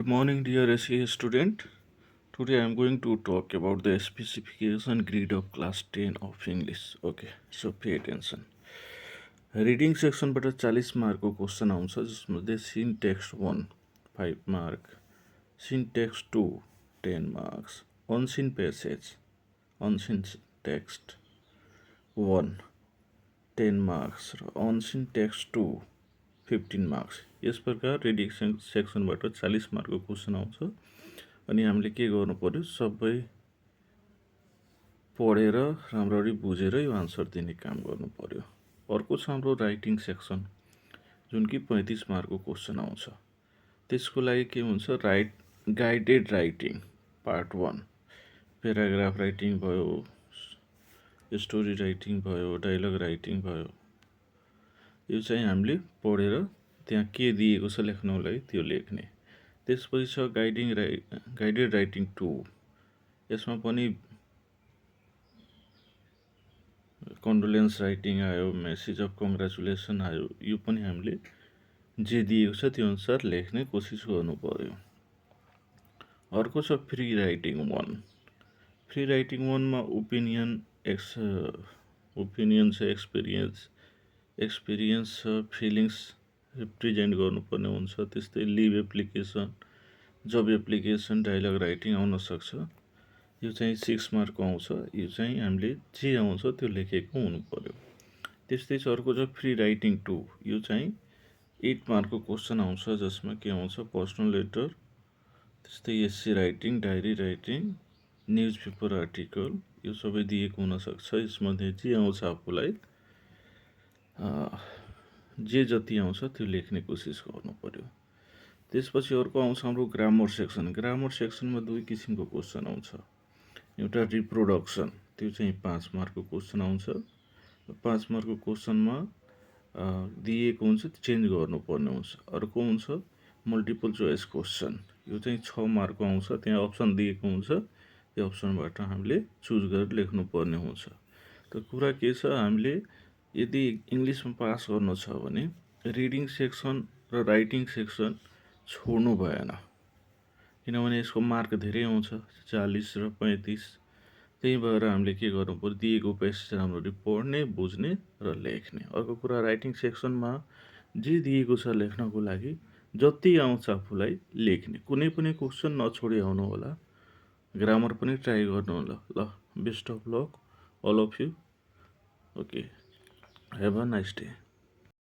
Good morning, dear SEA student. Today I am going to talk about the specification grid of class 10 of English. Okay, so pay attention. Reading section बाट 40 मार्कको question आउँछ जसमध्ये Sintex 1 5 mark, Sintex 2 10 marks, unseen passage, unseen text 1 10 marks र unseen text 2 15 marks. यस प्रकार reading सेक्सनबाट 40 मार्कको question आउँछ अनि हामीले के गर्नु पर्यो, सबै पढेर राम्ररी बुझेर यो आन्सर दिने काम गर्नु पर्यो। अर्को छ हाम्रो राइटिङ सेक्सन जुन कि 35 मार्कको क्वेसन आउँछ। त्यसको लागि के हुन्छ, guided writing part 1 paragraph writing भयो, स्टोरी राइटिङ भयो, डायलग राइटिङ भयो। यो चाहिँ हामीले पढेर त्यहाँ के दिएको छ लेख्नको लागि त्यो लेख्ने। त्यसपछि छ गाइडेड राइटिङ 2। यसमा पनि कन्डोलेन्स राइटिङ आयो, मेसेज अफ कङ्ग्रेचुलेसन आयो। यो पनि हामीले जे दिएको छ त्यो अनुसार लेख्ने कोसिस गर्नु पर्यो। अर्को छ फ्री राइटिङ 1। फ्री राइटिङ 1 मा ओपिनियन छ, एक्सपिरियन्स छ, फिलिङ्स रिप्रेजेन्ट गर्नुपर्ने हुन्छ। त्यस्तै लिभ एप्लिकेसन, जब एप्लिकेसन, डायलग राइटिङ आउन सक्छ। यो चाहिँ 6 मार्कको आउँछ। यो चाहिँ हामीले जे आउँछ त्यो लेखेको हुनु पर्यो। त्यस्तै अर्को छ फ्री राइटिङ 2। यो चाहिँ 8 मार्कको क्वेसन आउँछ जसमा के आउँछ, पर्सनल लेटर, त्यस्तै essay writing, diary writing, newspaper article, यो सबै दिएको हुनसक्छ। यसमध्ये जे आउँछ आफूलाई जे जति आउँछ त्यो लेख्ने कोसिस गर्नु पर्यो। त्यसपछि अर्को आउँछ हाम्रो ग्रामर सेक्सन। ग्रामर सेक्सनमा दुई किसिमको क्वेसन आउँछ। एउटा रिप्रोडक्सन, त्यो चाहिँ 5 मार्कको क्वेसन आउँछ। 5 मार्कको क्वेसनमा दिएको हुन्छ, चेन्ज गर्नुपर्ने हुन्छ। अर्को हुन्छ मल्टिपल चोइस क्वेसन। यो चाहिँ 6 मार्कको आउँछ। त्यहाँ अप्सन दिएको हुन्छ, त्यो अप्सनबाट हामीले चुज गरेर लेख्नुपर्ने हुन्छ। त कुरा के छ, हामीले यदि इङ्ग्लिसमा पास गर्नु छ भने रिडिङ सेक्सन र राइटिङ सेक्सन छोड्नु भएन, किनभने यसको मार्क धेरै आउँछ, 40 र 35। त्यही भएर हामीले के गर्नु पर्यो, दिएको पेसेज राम्ररी पढ्ने, बुझ्ने र लेख्ने। अर्को कुरा, राइटिङ सेक्सनमा जे दिएको छ लेख्नको लागि जति आउँछ आफूलाई लेख्ने। कुनै पनि क्वेसन नछोडी आउनु होला। ग्रामर पनि ट्राई गर्नु होला। ल, best of luck all of you. Okay, have a nice day.